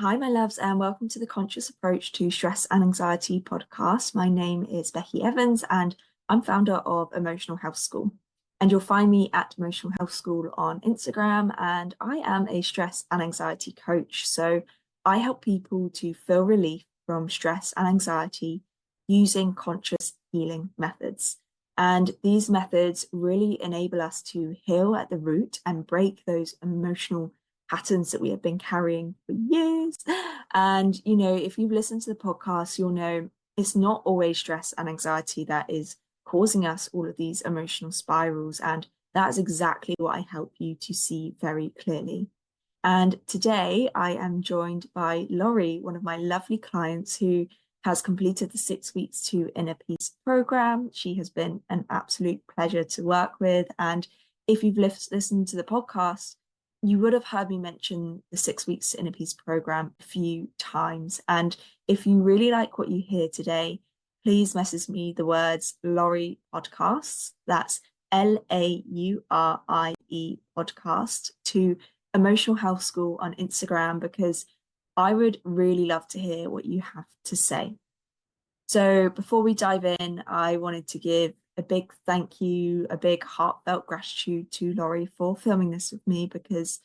Hi, my loves, and welcome to the Conscious Approach to Stress and Anxiety podcast. My name is Becky Evans, and I'm founder of Emotional Health School. And you'll find me at Emotional Health School on Instagram, and I am a stress and anxiety coach. So I help people to feel relief from stress and anxiety using conscious healing methods. And these methods really enable us to heal at the root and break those emotional patterns that we have been carrying for years. And, if you've listened to the podcast, you'll know it's not always stress and anxiety that is causing us all of these emotional spirals. And that's exactly what I help you to see very clearly. And today I am joined by Laurie, one of my lovely clients who has completed the 6 weeks to Inner Peace program. She has been an absolute pleasure to work with. And if you've listened to the podcast, you would have heard me mention the 6 weeks to Inner Peace program a few times. And if you really like what you hear today, please message me the words Laurie podcasts. That's Laurie podcast to Emotional Health School on Instagram, because I would really love to hear what you have to say. So before we dive in, I wanted to give a big thank you, a big heartfelt gratitude to Laurie for filming this with me, because,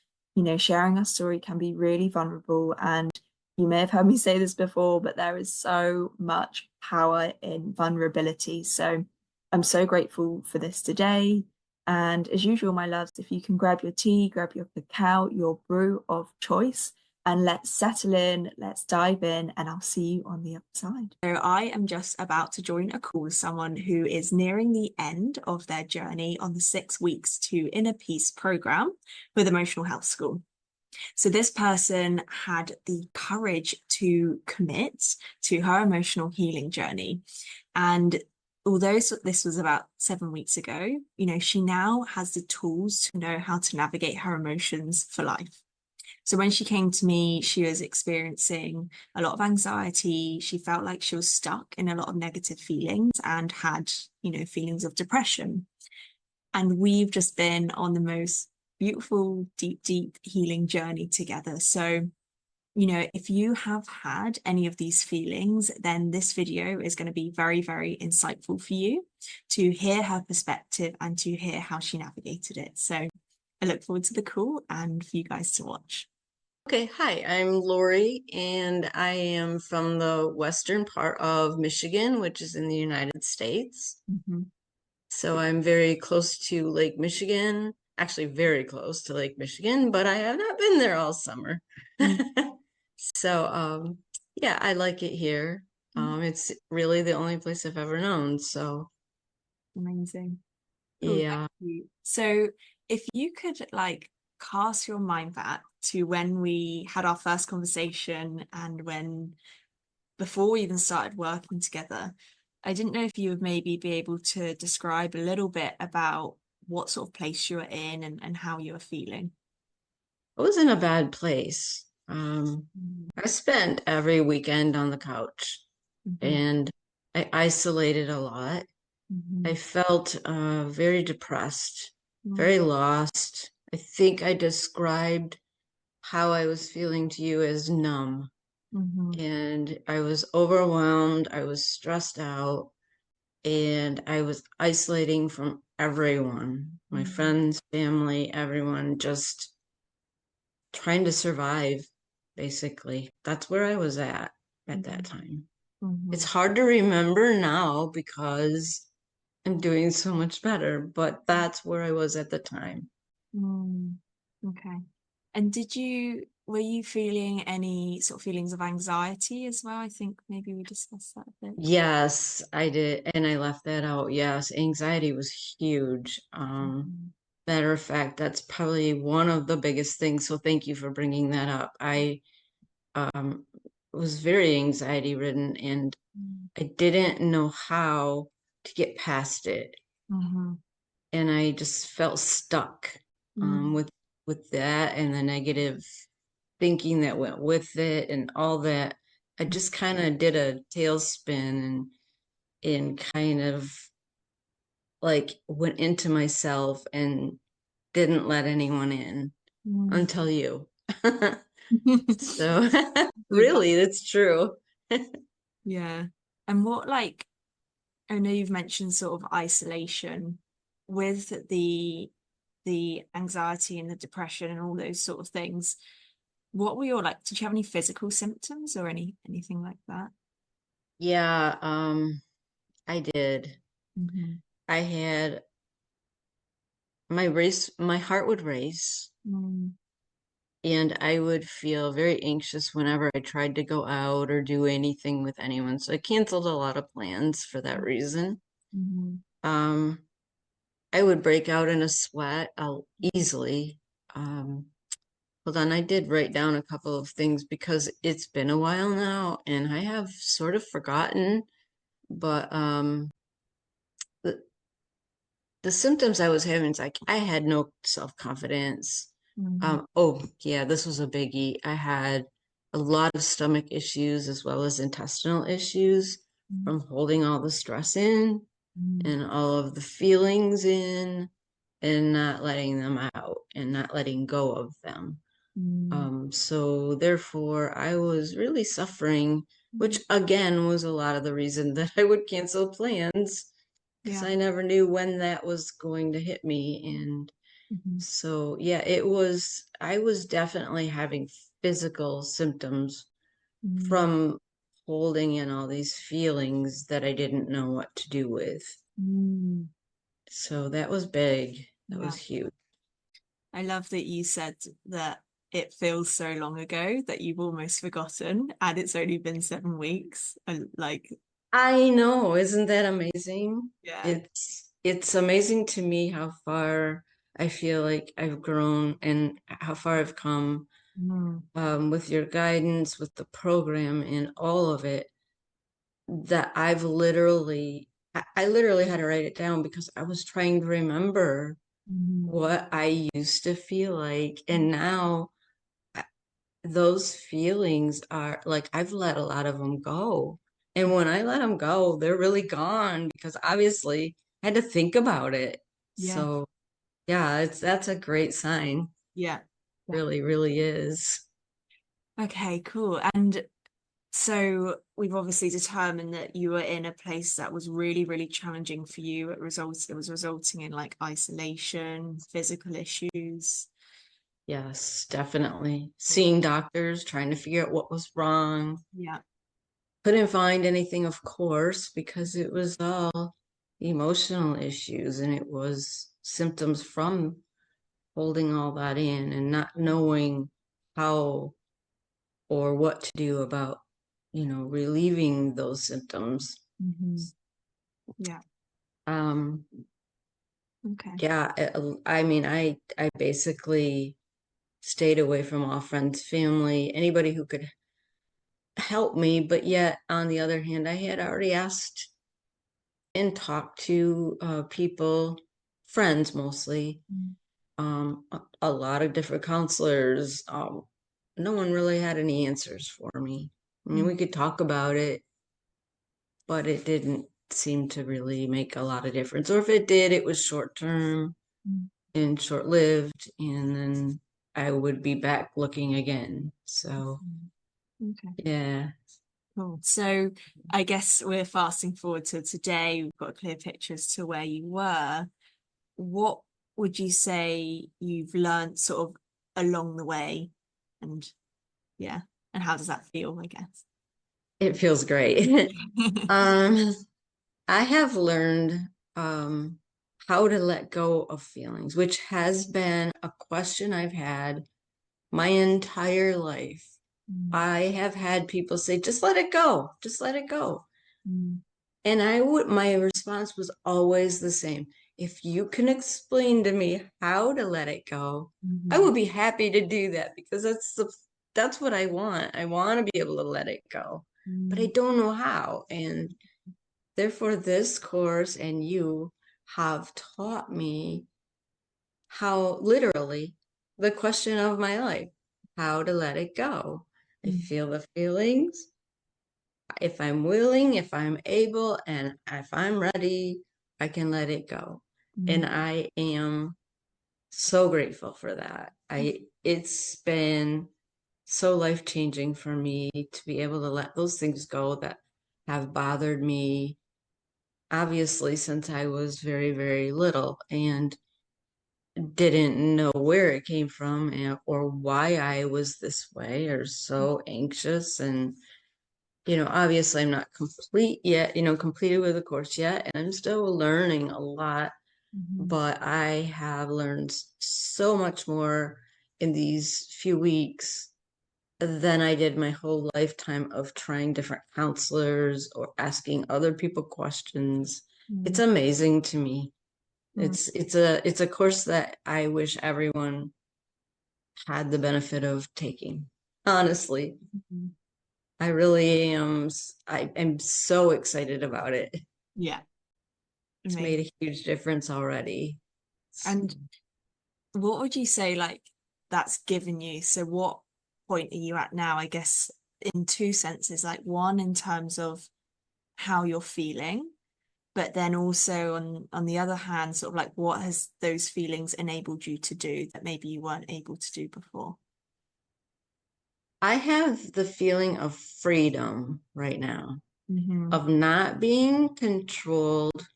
sharing our story can be really vulnerable. And you may have heard me say this before, but there is so much power in vulnerability. So I'm so grateful for this today. And as usual, my loves, if you can grab your tea, grab your cacao, your brew of choice, and let's settle in, let's dive in, and I'll see you on the other side. So I am just about to join a call with someone who is nearing the end of their journey on the 6 weeks to Inner Peace program with Emotional Health School. So this person had the courage to commit to her emotional healing journey. And although this was about 7 weeks ago, she now has the tools to know how to navigate her emotions for life. So when she came to me, she was experiencing a lot of anxiety. She felt like she was stuck in a lot of negative feelings and had, feelings of depression. And we've just been on the most beautiful, deep healing journey together. So, if you have had any of these feelings, then this video is going to be very, very insightful for you to hear her perspective and to hear how she navigated it. So I look forward to the call and for you guys to watch. Okay, hi, I'm Laurie, and I am from the western part of Michigan, which is in the United States. So I'm very close to Lake Michigan, actually very close to Lake Michigan, but I have not been there all summer. So, yeah, I like it here. It's really the only place I've ever known, so. Amazing. Cool, Yeah. thank you. So if you could cast your mind back to when we had our first conversation and before we even started working together, I didn't know if you would maybe be able to describe a little bit about what sort of place you were in and how you were feeling. I was in a bad place. I spent every weekend on the couch and I isolated a lot. I felt very depressed, very lost. I think I described how I was feeling to you as numb. And I was overwhelmed, I was stressed out, and I was isolating from everyone, my friends, family, everyone, just trying to survive, basically. That's where I was at that time. It's hard to remember now because I'm doing so much better, but that's where I was at the time. Okay. And were you feeling any sort of feelings of anxiety as well? I think maybe we discussed that a bit. Yes, I did. And I left that out. Yes, anxiety was huge. Matter of fact, that's probably one of the biggest things. So thank you for bringing that up. I was very anxiety ridden and I didn't know how to get past it. And I just felt stuck with that and the negative thinking that went with it and all that. I just kind of did a tailspin and kind of went into myself and didn't let anyone in until you. So So that, really, that's true. yeah. And what like I know you've mentioned sort of isolation with the anxiety and the depression and all those sort of things. What were your like, did you have any physical symptoms or anything like that? Yeah, I did. Mm-hmm. I had my heart would race, Mm, and I would feel very anxious whenever I tried to go out or do anything with anyone. So I canceled a lot of plans for that reason. mm-hmm. Um, I would break out in a sweat easily. Hold on, I did write down a couple of things because it's been a while now and I have sort of forgotten, but the the symptoms I was having is like I had no self-confidence. Mm, Oh yeah, this was a biggie. I had a lot of stomach issues as well as intestinal issues mm, from holding all the stress in mm, and all of the feelings in and not letting them out and not letting go of them. mm, So therefore, I was really suffering, which mm. again was a lot of the reason that I would cancel plans because Yeah. I never knew when that was going to hit me. And Mm-hmm. so, yeah, I was definitely having physical symptoms Mm, from holding in all these feelings that I didn't know what to do with. mm. So that was big. That was Yeah. huge. I love that you said that it feels so long ago that you've almost forgotten, and it's only been 7 weeks. Like, I know, isn't that amazing? yeah. It's amazing to me how far I feel like I've grown and how far I've come Mm, with your guidance, with the program and all of it, that I literally had to write it down because I was trying to remember mm, what I used to feel like. And now those feelings are like I've let a lot of them go. And when I let them go, they're really gone because obviously I had to think about it. yeah. So yeah, it's that's a great sign. Yeah. Really, really is. Okay, cool. And so we've obviously determined that you were in a place that was really, really challenging for you. It was resulting in like isolation, physical issues. Yes, definitely. Seeing doctors, trying to figure out what was wrong. Yeah. Couldn't find anything, of course, because it was all emotional issues and it was symptoms from holding all that in and not knowing how or what to do about, relieving those symptoms. Hmm. Yeah. Um, Okay. yeah, I mean, I basically stayed away from all friends, family, anybody who could help me, but yet on the other hand, I had already asked and talked to people, friends mostly, Mm, a lot of different counselors. No one really had any answers for me. I mean, mm, we could talk about it, but it didn't seem to really make a lot of difference. Or if it did, it was short term mm, and short lived, and then I would be back looking again. So, mm. Okay. yeah, Cool. So I guess we're fasting forward to today. We've got a clear picture as to where you were. What would you say you've learned sort of along the way? And yeah, and how does that feel, I guess? it feels great. um, I have learned um, how to let go of feelings, which has been a question I've had my entire life. Mm, I have had people say, just let it go, just let it go. mm, And my response was always the same. If you can explain to me how to let it go, I mhm, would be happy to do that because that's what I want. I want to be able to let it go, but I mm, don't know how. And therefore, this course and you have taught me how literally the question of my life, how to let it go. I mm, feel the feelings. If I'm willing, if I'm able, and if I'm ready, I can let it go. And mm, I am so grateful for that. It's been so life-changing for me to be able to let those things go that have bothered me, obviously, since I was very, very little and didn't know where it came from or why I was this way or so anxious. And, obviously I'm not complete yet, completed with the course yet, and I'm still learning a lot, but I have learned so much more in these few weeks than I did my whole lifetime of trying different counselors or asking other people questions. It's amazing to me. It's a course that I wish everyone had the benefit of taking. Honestly, I really am. I am so excited about it. Yeah, It's amazing. made a huge difference already. And what would you say like that's given you? So what point are you at now? I guess in two senses, like one in terms of how you're feeling, but then also on the other hand, sort of like what has those feelings enabled you to do that maybe you weren't able to do before? I have the feeling of freedom right now, Mm-hmm. of not being controlled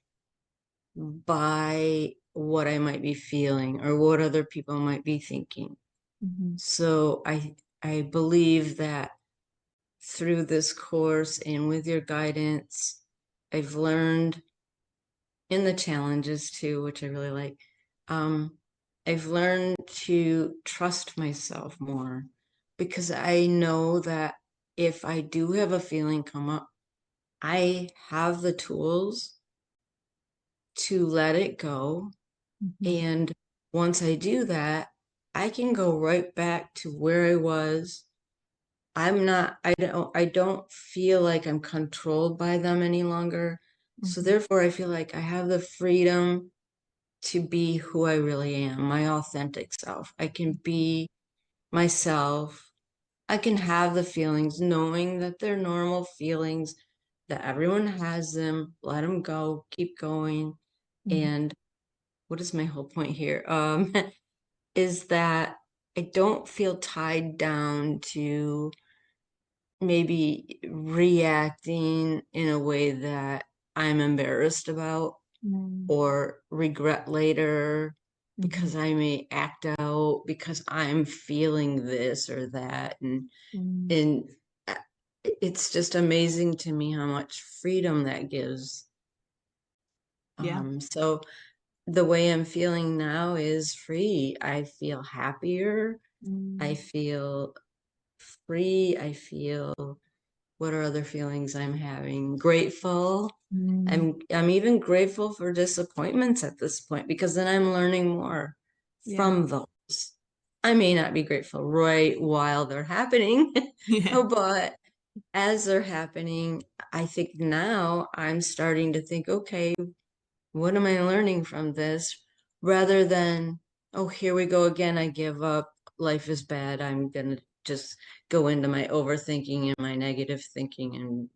by what I might be feeling or what other people might be thinking. Mm-hmm. So I believe that through this course and with your guidance, I've learned in the challenges too, which I really like. Um, I've learned to trust myself more because I know that if I do have a feeling come up, I have the tools to let it go. Mm-hmm. And once I do that, I can go right back to where I was. I don't feel like I'm controlled by them any longer. So Mm-hmm. therefore I feel like I have the freedom to be who I really am, my authentic self. I can be myself. I can have the feelings knowing that they're normal feelings, that everyone has them, let them go, keep going. Mm-hmm. And what is my whole point here? Is that I don't feel tied down to maybe reacting in a way that I'm embarrassed about or regret later Mm-hmm. because I may act out because I'm feeling this or that. Mm-hmm. And uh, it's just amazing to me how much freedom that gives. Yeah. So the way I'm feeling now is free. I feel happier. I Mm-hmm. feel free. I feel, what are other feelings I'm having? Grateful. I'm even grateful for disappointments at this point because then I'm learning more Yeah. from those. I may not be grateful right while they're happening, Yeah. but as they're happening, I think now I'm starting to think, okay, what am I learning from this? Rather than, oh, here we go again, I give up, life is bad, I'm gonna just go into my overthinking and my negative thinking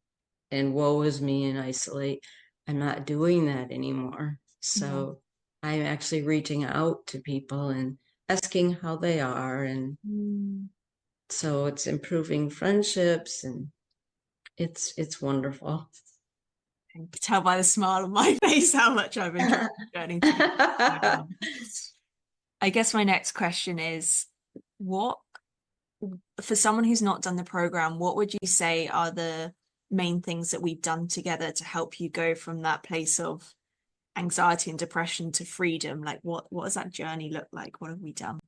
and woe is me and isolate. I'm not doing that anymore. Yeah. So I'm actually reaching out to people and asking how they are. And Mm. so it's improving friendships and it's wonderful. I can tell by the smile on my face how much I've enjoyed the journey together. I guess my next question is, what, for someone who's not done the program, what would you say are the main things that we've done together to help you go from that place of anxiety and depression to freedom? Like what does that journey look like? What have we done?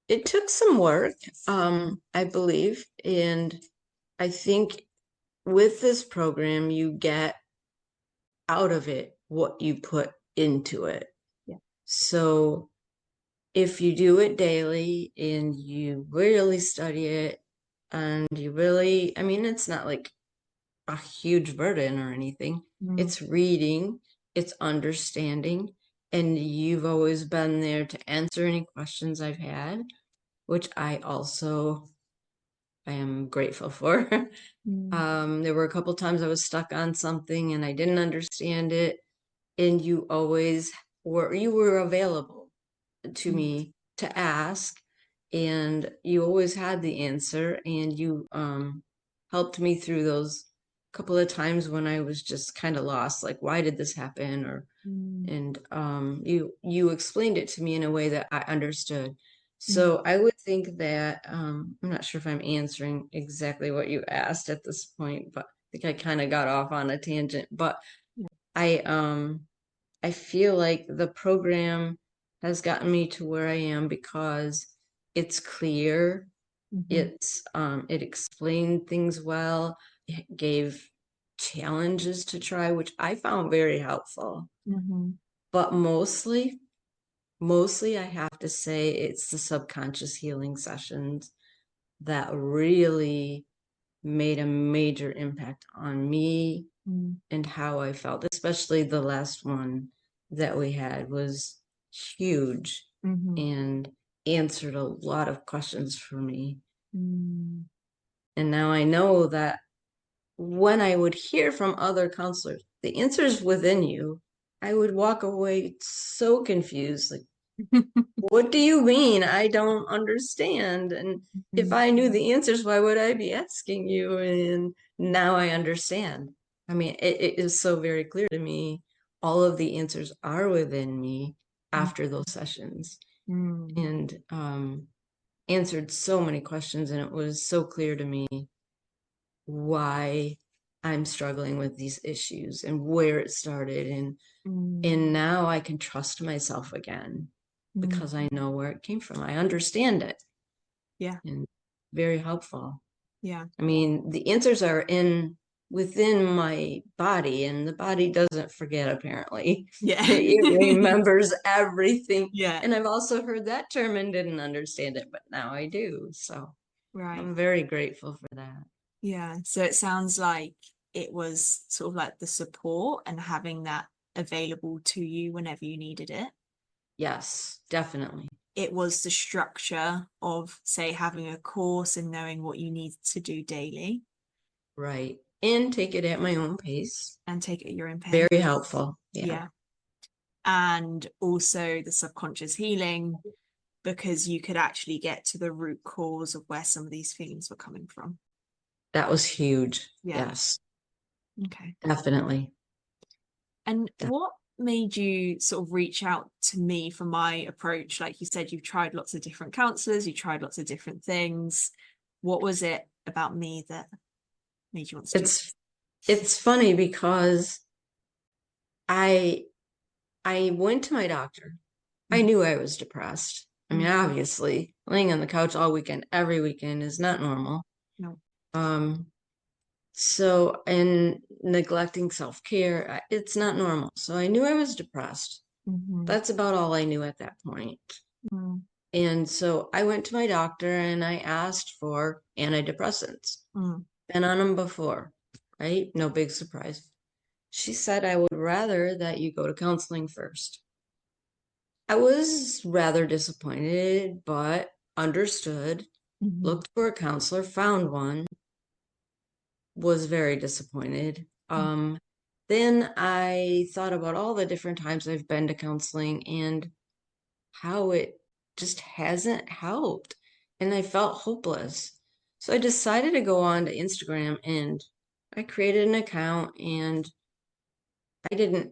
It took some work, I believe. And I think with this program, you get out of it what you put into it. Yeah. So if you do it daily and you really study it and you really, I mean, it's not like a huge burden or anything. Mm. It's reading, it's understanding, and you've always been there to answer any questions I've had, which I am grateful for. Mm. There were a couple times I was stuck on something and I didn't understand it, and you were available to Mm. me to ask, and you always had the answer, and you helped me through those couple of times when I was just kind of lost, like, why did this happen? Or and you explained it to me in a way that I understood. So I would think that I'm not sure if I'm answering exactly what you asked at this point, but I think I kind of got off on a tangent. But I I feel like the program has gotten me to where I am because it's clear. It explained things well. It gave challenges to try, which I found very helpful. But mostly I have to say it's the subconscious healing sessions that really made a major impact on me and how I felt, especially the last one that we had was huge and answered a lot of questions for me. And now I know that when I would hear from other counselors, the answers within you, I would walk away so confused. Like, what do you mean? I don't understand. And if I knew the answers, why would I be asking you? And now I understand. I mean, it is so very clear to me. All of the answers are within me after those sessions, and answered so many questions. And it was so clear to me why I'm struggling with these issues and where it started. And now I can trust myself again because I know where it came from. I understand it. Yeah. And very helpful. Yeah. I mean, the answers are in within my body, and the body doesn't forget, apparently. Yeah. It remembers everything. Yeah. And I've also heard that term and didn't understand it, but now I do. So Right. I'm very grateful for that. Yeah. So it sounds like it was sort of like the support and having that available to you whenever you needed it. Yes, definitely. It was the structure of, say, having a course and knowing what you need to do daily. Right. And take it at my own pace. And take it at your own pace. Very helpful. Yeah. And also the subconscious healing, because you could actually get to the root cause of where some of these feelings were coming from. That was huge. Yeah. Yes. Okay. Definitely. And what made you sort of reach out to me for my approach? Like you said, you've tried lots of different counselors, you tried lots of different things. What was it about me that made you want to do it? It's funny because I went to my doctor. I knew I was depressed. I mean, obviously, laying on the couch all weekend, every weekend is not normal. No. So, and neglecting self-care, it's not normal. So I knew I was depressed. That's about all I knew at that point. And so I went to my doctor and I asked for antidepressants. Been on them before, right? No big surprise. She said, I would rather that you go to counseling first. I was rather disappointed, but understood, looked for a counselor, found one, was very disappointed. Then I thought about all the different times I've been to counseling and how it just hasn't helped. And I felt hopeless. So I decided to go on to Instagram and I created an account, and I didn't,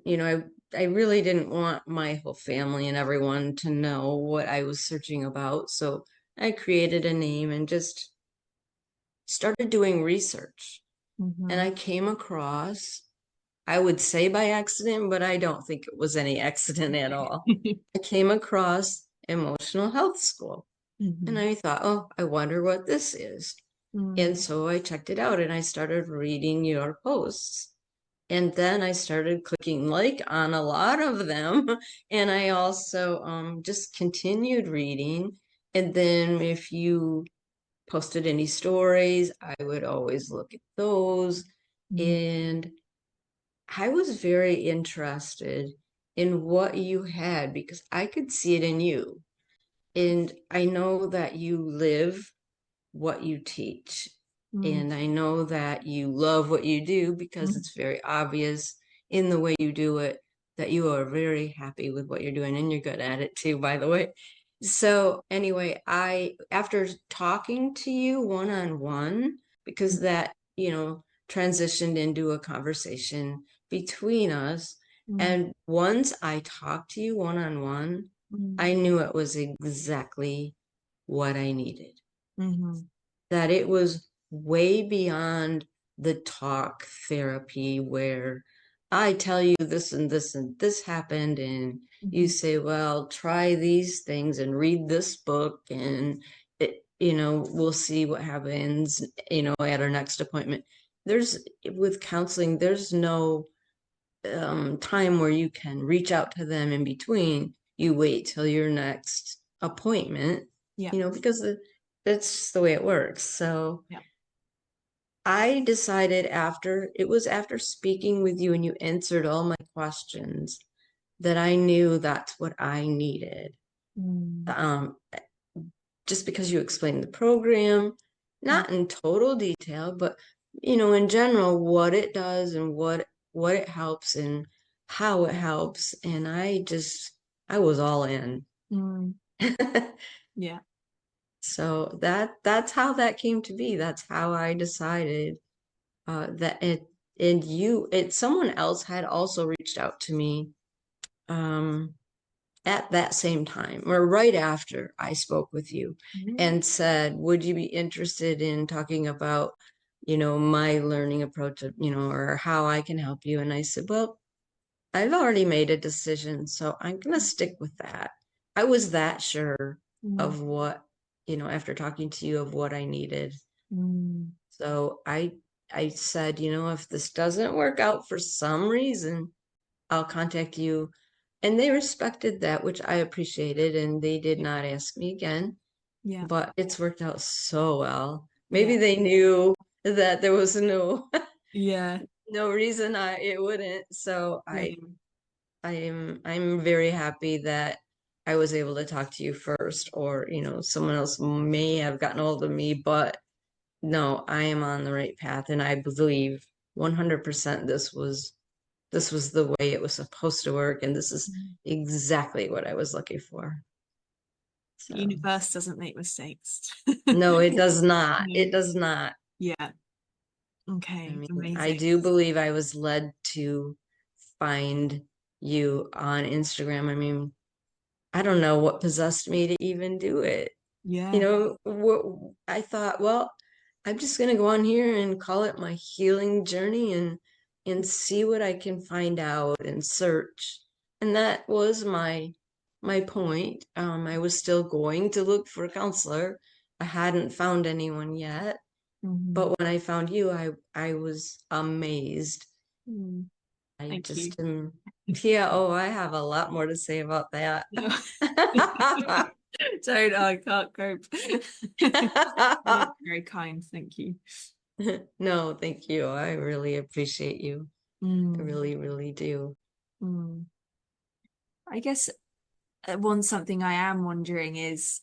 I really didn't want my whole family and everyone to know what I was searching about. So I created a name and just started doing research. And I came across, I would say by accident, but I don't think it was any accident at all. I came across Emotional Health School. And I thought, oh, I wonder what this is. And so I checked it out and I started reading your posts. And then I started clicking like on a lot of them. And I also just continued reading. And then if you posted any stories, I would always look at those. And I was very interested in what you had because I could see it in you. And I know that you live what you teach. And I know that you love what you do because it's very obvious in the way you do it that you are very happy with what you're doing, and you're good at it too, by the way. So anyway, after talking to you one-on-one, because that, transitioned into a conversation between us. Mm, And once I talked to you one-on-one, mm, I knew it was exactly what I needed. mhm, That it was way beyond the talk therapy where I tell you this and this happened, and you mhm, say, well, try these things and read this book, and we'll see what happens, at our next appointment. With counseling, there's no time where you can reach out to them in between. You wait till your next appointment, yeah, because that's the way it works. So yeah, I decided after speaking with you and you answered all my questions that I knew that's what I needed. mm, Um, just because you explained the program, mm, not in total detail, but in general, what it does and what it helps and how it helps. And I was all in. mm, yeah, So that's how that came to be. That's how I decided that someone else had also reached out to me um, at that same time or right after I spoke with you mm, and said, would you be interested in talking about, my learning approach, or how I can help you? And I said, well, I've already made a decision, so I'm going to stick with that. I was that sure mm, of what, after talking to you of what I needed. mm, So I said, if this doesn't work out for some reason, I'll contact you. And they respected that, which I appreciated, and they did yeah, not ask me again. yeah, But it's worked out so well. yeah, Maybe they knew that there was no yeah, no reason it wouldn't. So yeah, I'm very happy that I was able to talk to you first, or someone else may have gotten hold of me, but no, I am on the right path, and I believe 100% this was the way it was supposed to work, and this is mm. exactly what I was looking for. The So, universe doesn't make mistakes. no, it does not. No. It does not. Yeah. I Okay. mean, I Amazing. do believe I was led to find you on Instagram. I mean, I don't know what possessed me to even do it. Yeah. I thought, well, I'm just gonna go on here and call it my healing journey and see what I can find out and search. And that was my point. I was still going to look for a counselor. I hadn't found anyone yet, Hmm. but when I found you, I was amazed. Mm. I Thank you. just yeah, oh, I have a lot more to say about that. No. Don't, I can't cope. You're very kind. Thank you. No, thank you. I really appreciate you. I Mm. really, really do. Mm. I guess one something I am wondering is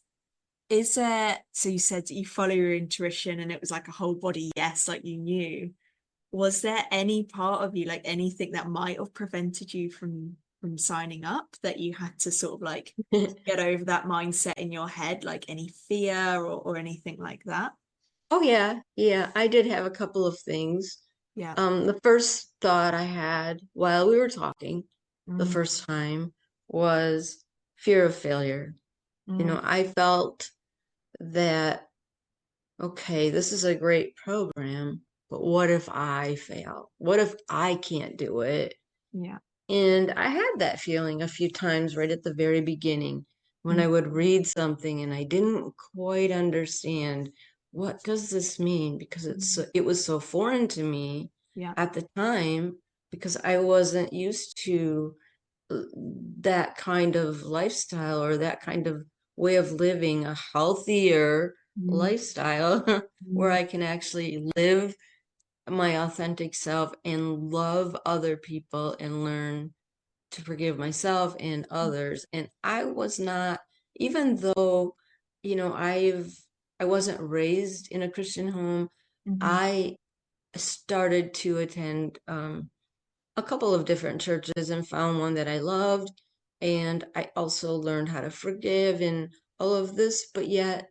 there, so you said you follow your intuition and it was like a whole body yes, like you knew. Was there any part of you, like anything that might have prevented you from signing up that you had to sort of like get over that mindset in your head, like any fear or anything like that? Oh yeah, yeah. I did have a couple of things. Yeah. The first thought I had while we were talking the Mm, first time was fear of failure. mm, I felt that, okay, this is a great program, but what if I fail? What if I can't do it? yeah. And I had that feeling a few times right at the very beginning when Mm, I would read something and I didn't quite understand what does this mean, because mm, it was so foreign to me yeah. at the time, because I wasn't used to uh, that kind of lifestyle or that kind of way of living, a healthier Mm, lifestyle where mm, I can actually live my authentic self and love other people and learn to forgive myself and others. And I was not, even though, I wasn't raised in a Christian home, mhm, I started to attend a couple of different churches and found one that I loved. And I also learned how to forgive and all of this, but yet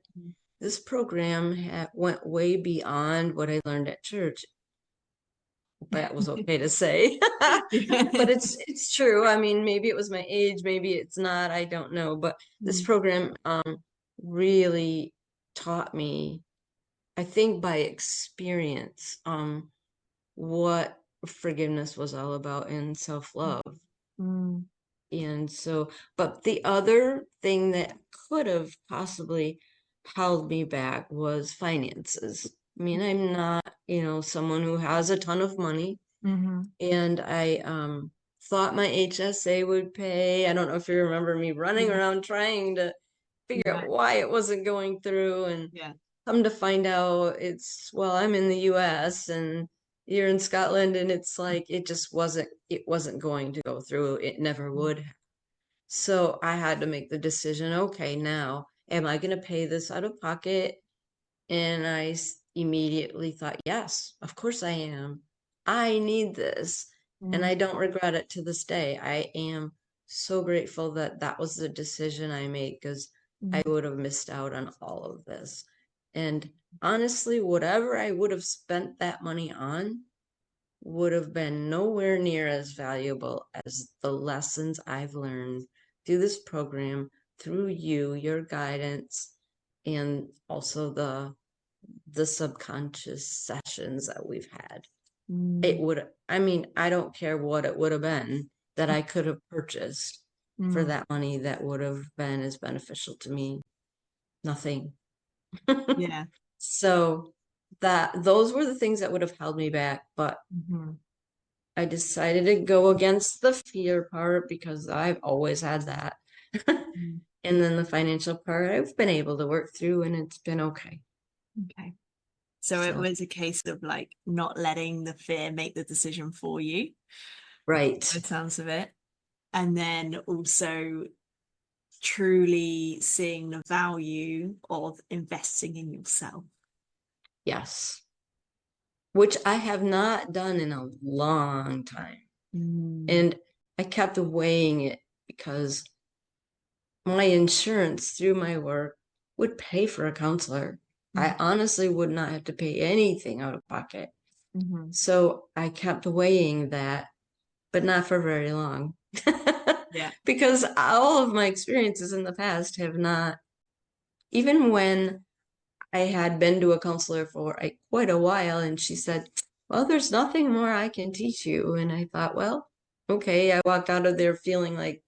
this program went way beyond what I learned at church. That was okay to say. But it's true. I mean, maybe it was my age, maybe it's not, I don't know. But this program really taught me, I think by experience, what forgiveness was all about and self-love. Mm. And so, but the other thing that could have possibly held me back was finances. I mean, I'm not, someone who has a ton of money. Mm-hmm. And I thought my HSA would pay. I don't know if you remember me running Yeah. around trying to figure Yeah. out why it wasn't going through. And Yeah. come to find out well, I'm in the US and you're in Scotland, and it's like it wasn't going to go through. It never would. So I had to make the decision, okay, now am I going to pay this out of pocket? And I immediately thought, yes, of course I am. I need this. And Mm. I don't regret it to this day. I am so grateful that that was the decision I made, because I would have missed out on all of this. And honestly, whatever I would have spent that money on would have been nowhere near as valuable as the lessons I've learned through this program, through you, your guidance, and also the subconscious sessions that we've had. It would, I mean, I don't care what it would have been that I could have purchased for Mm. that money that would have been as beneficial to me. Nothing. Yeah. So those were the things that would have held me back, but Mm-hmm. I decided to go against the fear part because I've always had that. Mm. And then the financial part I've been able to work through, and it's been okay. Okay. So it So, was a case of like not letting the fear make the decision for you, right. by the sounds of it. And then also truly seeing the value of investing in yourself. Yes. Which I have not done in a long time. Mm. And I kept weighing it because my insurance through my work would pay for a counselor. I honestly would not have to pay anything out of pocket. Mm-hmm. So I kept weighing that, but not for very long. Yeah. Because all of my experiences in the past have not, even when I had been to a counselor for quite a while, and she said, well, there's nothing more I can teach you. And I thought, well, okay. I walked out of there feeling like,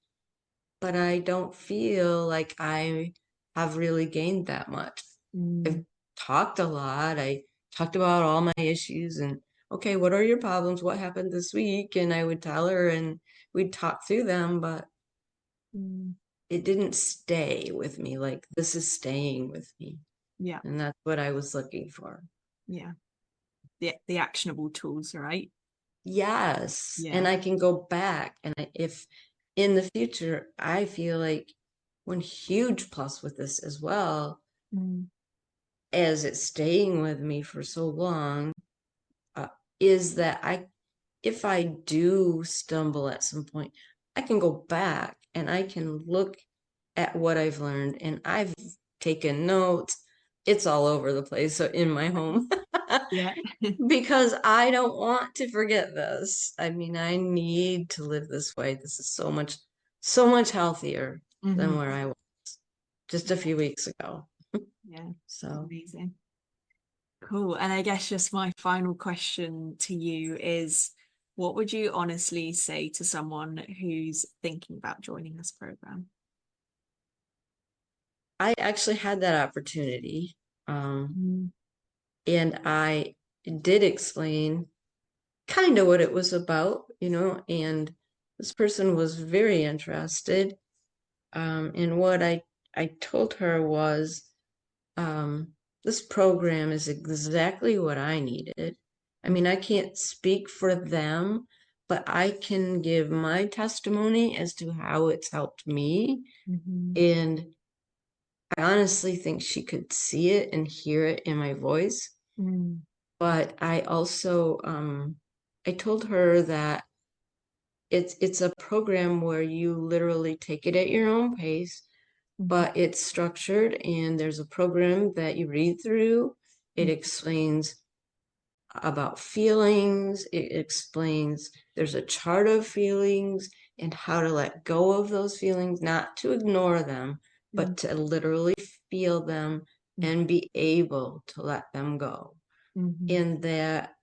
but I don't feel like I have really gained that much. I've Mm. talked a lot. I talked about all my issues and, okay, what are your problems? What happened this week? And I would tell her and we'd talk through them, but Mm. it didn't stay with me. Like, this is staying with me. Yeah. And that's what I was looking for. Yeah. The actionable tools, right? Yes. Yeah. And I can go back. And if in the future, I feel like one huge plus with this as well, Mm. as it's staying with me for so long, uh, is that if I do stumble at some point, I can go back and I can look at what I've learned, and I've taken notes. It's all over the place, so in my home. Yeah. Because I don't want to forget this. I mean, I need to live this way. This is so much healthier than Mm-hmm. where I was just a few weeks ago. Yeah. So Amazing. Cool. And I guess just my final question to you is, what would you honestly say to someone who's thinking about joining this program? I actually had that opportunity. Um, Mm. and I did explain kind of what it was about, and this person was very interested. And what I told her was, this program is exactly what I needed. I mean, I can't speak for them, but I can give my testimony as to how it's helped me. Mm-hmm. And I honestly think she could see it and hear it in my voice. Mm. But I also, I told her that it's a program where you literally take it at your own pace. but it's structured and there's a program that you read through. It Mm-hmm. explains about feelings. It explains there's a chart of feelings and how to let go of those feelings, not to ignore them, but to literally feel them and be able to let them go. Mm-hmm. And that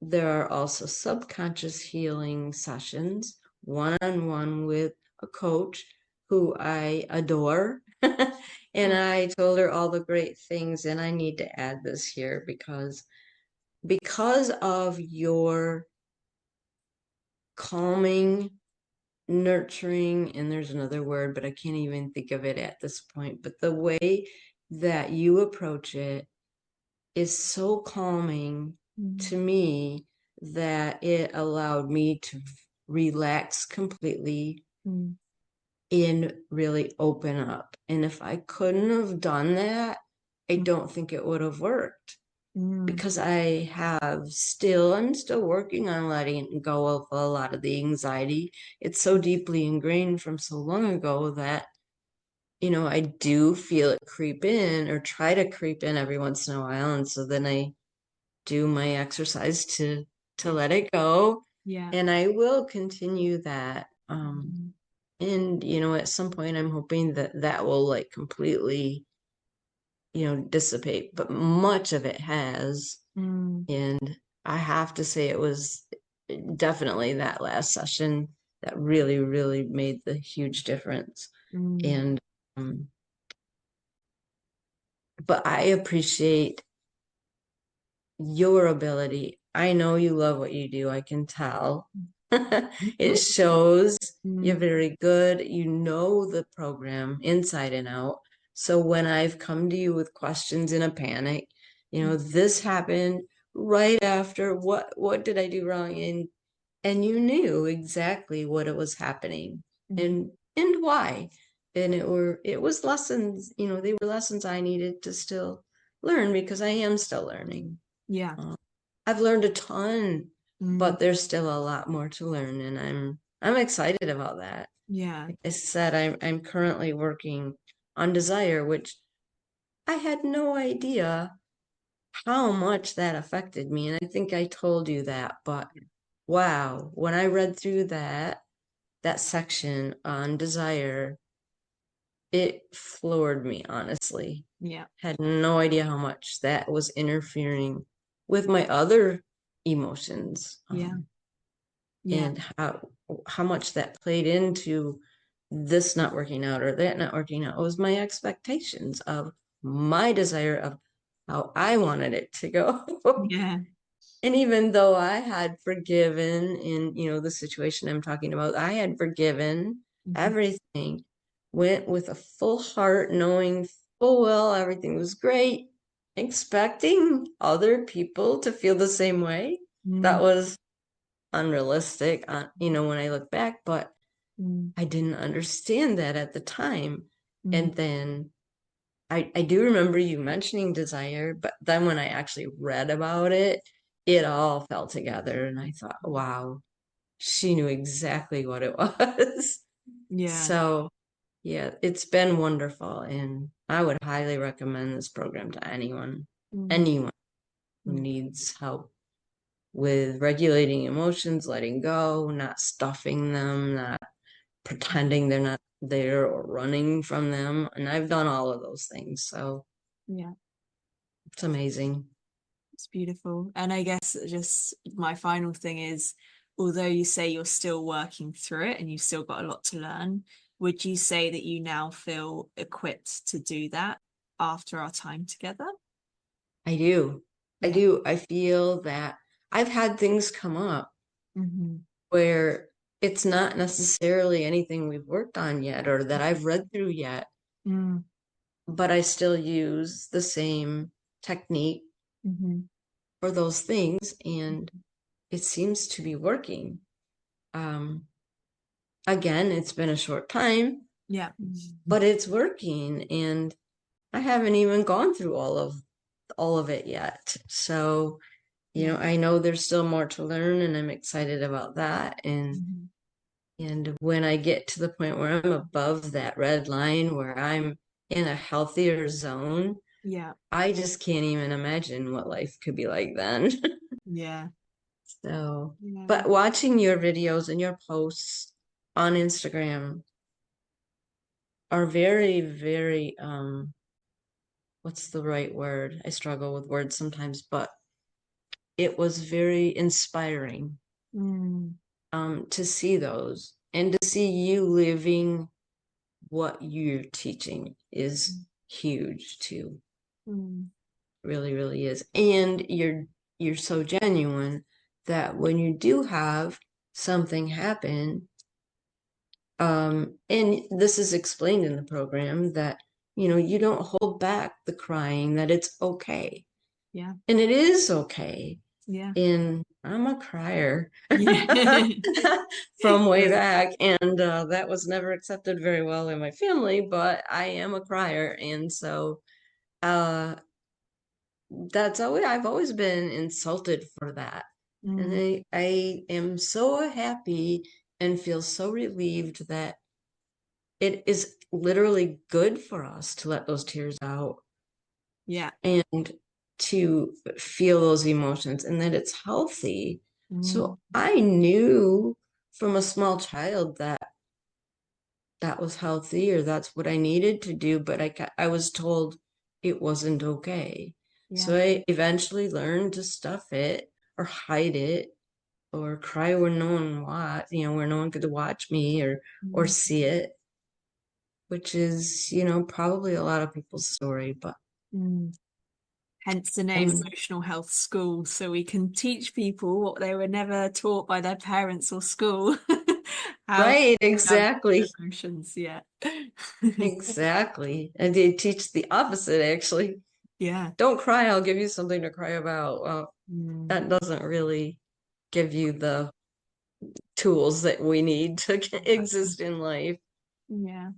there are also subconscious healing sessions, one-on-one with a coach who I adore. And I told her all the great things, and I need to add this here because of your calming, nurturing, and there's another word, but I can't even think of it at this point. But the way that you approach it is so calming to me that it allowed me to relax completely and really open up. And if I couldn't have done that, I don't think it would have worked. Because I'm still working on letting go of a lot of the anxiety. It's so deeply ingrained from so long ago that, I do feel it creep in or try to creep in every once in a while. And so then I do my exercise to let it go. Yeah. And I will continue that. And, at some point I'm hoping that will like completely, dissipate, but much of it has. And I have to say it was definitely that last session that really, really made the huge difference. And, but I appreciate your ability. I know you love what you do. I can tell. It shows you're very good. You know the program inside and out. So when I've come to you with questions in a panic, this happened right after what did I do wrong? And you knew exactly what it was happening and why. And it was lessons, they were lessons I needed to still learn because I am still learning. Yeah. I've learned a ton, but there's still a lot more to learn, and I'm excited about that. Yeah. Like I said, I'm currently working on desire, which I had no idea how much that affected me, and I think I told you that, but wow, when I read through that section on desire, it floored me, honestly. Yeah. Had no idea how much that was interfering with my other emotions. Yeah. Yeah. And how much that played into this not working out or that not working out. It was my expectations of my desire of how I wanted it to go. Yeah. And even though I had forgiven in, the situation I'm talking about, I had forgiven everything, went with a full heart, knowing full well everything was great, expecting other people to feel the same way. That was unrealistic, when I look back, but I didn't understand that at the time. And then I do remember you mentioning desire, but then when I actually read about it, it all fell together. And I thought, wow, she knew exactly what it was. Yeah. So, yeah, it's been wonderful. And I would highly recommend this program to anyone who needs help with regulating emotions, letting go, not stuffing them, not pretending they're not there or running from them. And I've done all of those things. So Yeah. it's amazing. It's beautiful. And I guess just my final thing is, although you say you're still working through it and you've still got a lot to learn, would you say that you now feel equipped to do that after our time together? I do. I Yeah. do. I feel that I've had things come up where it's not necessarily anything we've worked on yet or that I've read through yet, but I still use the same technique for those things and it seems to be working. Again, it's been a short time, Yeah. but it's working and I haven't even gone through all of it yet. So, Yeah. I know there's still more to learn and I'm excited about that. And And when I get to the point where I'm above that red line, where I'm in a healthier zone, Yeah. I just can't even imagine what life could be like then. Yeah. So, Yeah. but watching your videos and your posts on Instagram are very, very, what's the right word? I struggle with words sometimes, but it was very inspiring, Mm. to see those and to see you living what you're teaching is huge too. Mm. Really, really is. And you're so genuine that when you do have something happen, and this is explained in the program that, you don't hold back the crying, that it's okay. Yeah. And it is okay. Yeah. And I'm a crier Yeah. from way Good. back, and that was never accepted very well in my family, but I am a crier, and so uh, I've always been insulted for that. And Mm. I am so happy and feel so relieved that it is literally good for us to let those tears out Yeah. and to feel those emotions, and that it's healthy. Mm. So I knew from a small child that that was healthy, or that's what I needed to do, but I was told it wasn't okay. Yeah. So I eventually learned to stuff it or hide it or cry where no one where no one could watch me or Mm. see it, which is, probably a lot of people's story, but Mm. Hence the name um, Emotional Health School, so we can teach people what they were never taught by their parents or school, how to right, navigate their exactly. emotions. Yeah. Exactly. And they teach the opposite, actually. Yeah. Don't cry, I'll give you something to cry about. Well, Mm. that doesn't really give you the tools that we need to Exactly. exist in life. Yeah.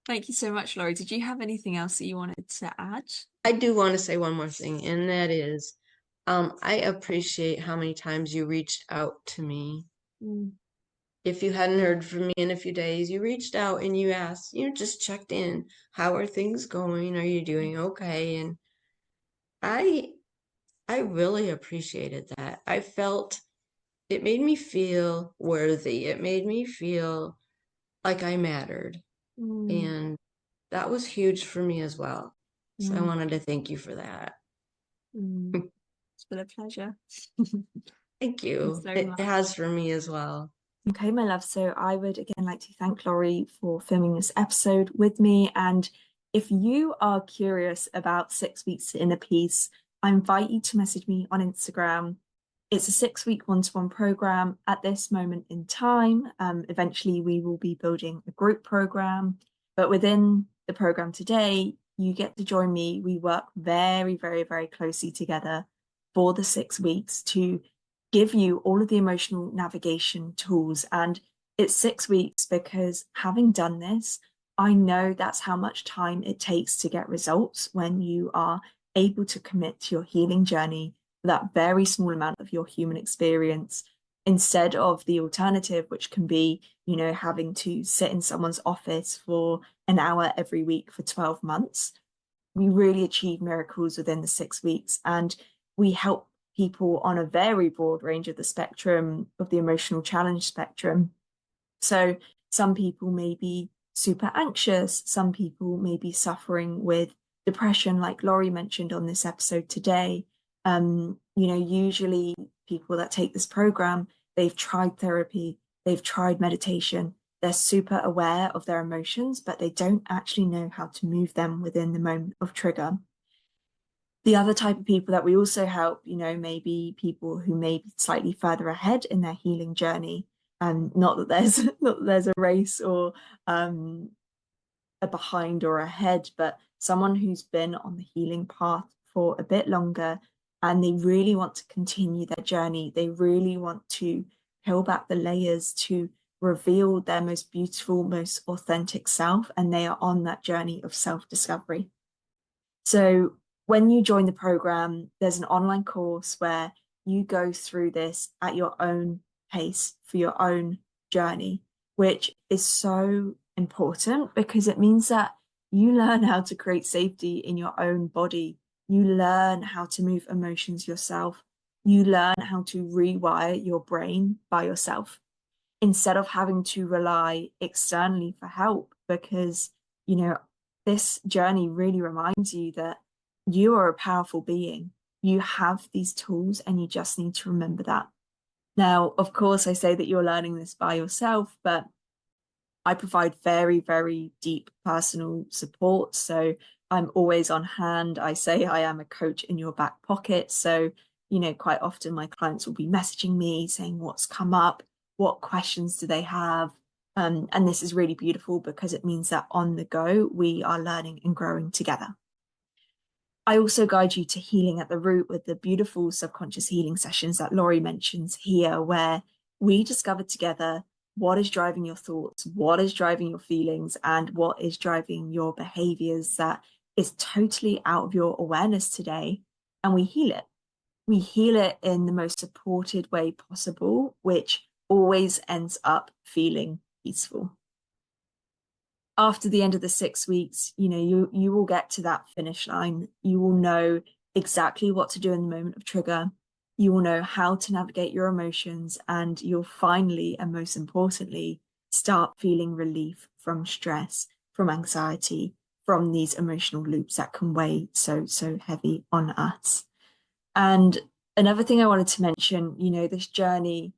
Thank you so much, Laurie. Did you have anything else that you wanted to add? I do want to say one more thing, and that is, I appreciate how many times you reached out to me. Mm. If you hadn't heard from me in a few days, you reached out and you asked, just checked in. How are things going? Are you doing okay? And I I really appreciated that. I felt it made me feel worthy. It made me feel like I mattered. Mm. And that was huge for me as well. So I Mm. wanted to thank you for that. Mm. It's been a pleasure. Thank Thanks you. so It much. has for me as well. Okay, my love. So I would again like to thank Laurie for filming this episode with me. And if you are curious about 6 weeks in a piece, I invite you to message me on Instagram. It's a 6 week one-to-one program at this moment in time. Eventually, we will be building a group program, but within the program today, you get to join me. We work very, very, very closely together for the 6 weeks to give you all of the emotional navigation tools. And it's 6 weeks because having done this, I know that's how much time it takes to get results when you are able to commit to your healing journey for that very small amount of your human experience instead of the alternative, which can be, having to sit in someone's office for an hour every week for 12 months. We really achieve miracles within the 6 weeks, and we help people on a very broad range of the spectrum of the emotional challenge spectrum. So some people may be super anxious, some people may be suffering with depression, like Laurie mentioned on this episode today. Usually people that take this program, they've tried therapy, they've tried meditation, they're super aware of their emotions, but they don't actually know how to move them within the moment of trigger. The other type of people that we also help, maybe people who may be slightly further ahead in their healing journey. Not that there's not that there's a race or um, a behind or ahead, but someone who's been on the healing path for a bit longer and they really want to continue their journey. They really want to peel back the layers to reveal their most beautiful, most authentic self, and they are on that journey of self-discovery. So when you join the program, there's an online course where you go through this at your own pace for your own journey. which is so important because it means that you learn how to create safety in your own body. You learn how to move emotions yourself. You learn how to rewire your brain by yourself instead of having to rely externally for help because, you know, this journey really reminds you that you are a powerful being. You have these tools and you just need to remember that. Now, of course, I say that you're learning this by yourself, but I provide very, very deep personal support. So I'm always on hand. I say I am a coach in your back pocket. So, quite often my clients will be messaging me saying what's come up, what questions do they have? And this is really beautiful because it means that on the go, we are learning and growing together. I also guide you to healing at the root with the beautiful subconscious healing sessions that Laurie mentions here, where we discover together what is driving your thoughts, what is driving your feelings, and what is driving your behaviors that is totally out of your awareness today. And we heal it. We heal it in the most supported way possible, which always ends up feeling peaceful. After the end of the 6 weeks, you will get to that finish line. You will know exactly what to do in the moment of trigger. You will know how to navigate your emotions, and you'll finally, and most importantly, start feeling relief from stress, from anxiety, from these emotional loops that can weigh so, so heavy on us. And another thing I wanted to mention, this journey,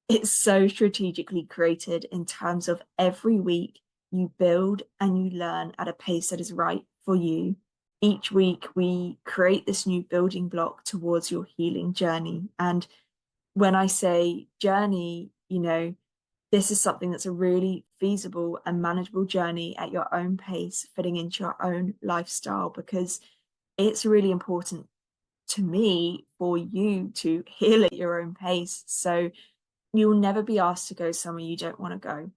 it's so strategically created in terms of every week you build and you learn at a pace that is right for you. Each week we create this new building block towards your healing journey. And when I say journey, this is something that's a really feasible and manageable journey at your own pace, fitting into your own lifestyle, because it's really important to me for you to heal at your own pace. So you'll never be asked to go somewhere you don't want to go.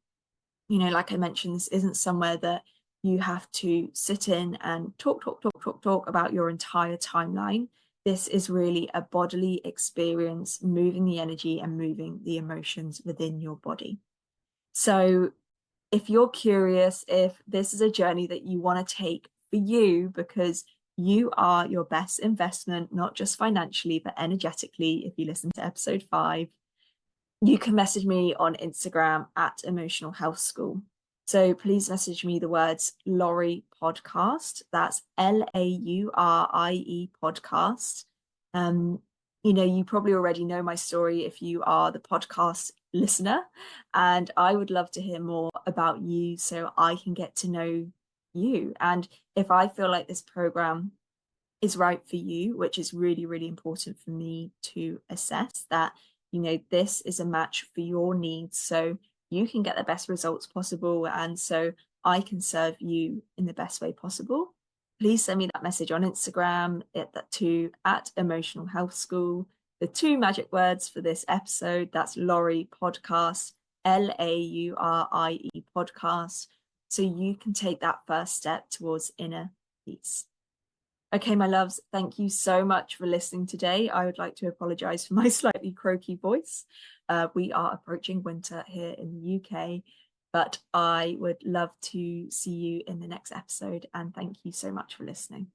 Like I mentioned, this isn't somewhere that you have to sit in and talk about your entire timeline. This is really a bodily experience, moving the energy and moving the emotions within your body. So if you're curious if this is a journey that you want to take for you, because you are your best investment, not just financially, but energetically, if you listen to episode 5, you can message me on Instagram at Emotional Health School. So please message me the words Laurie podcast. That's Laurie podcast. You probably already know my story if you are the podcast listener, and I would love to hear more about you so I can get to know you. And if I feel like this program is right for you, which is really, really important for me to assess that, this is a match for your needs so you can get the best results possible and so I can serve you in the best way possible. Please send me that message on Instagram at Emotional Health School. The 2 magic words for this episode, that's Laurie podcast, Laurie podcast, so you can take that first step towards inner peace. Okay, my loves, thank you so much for listening today. I would like to apologize for my slightly croaky voice. We are approaching winter here in the UK, but I would love to see you in the next episode. And thank you so much for listening.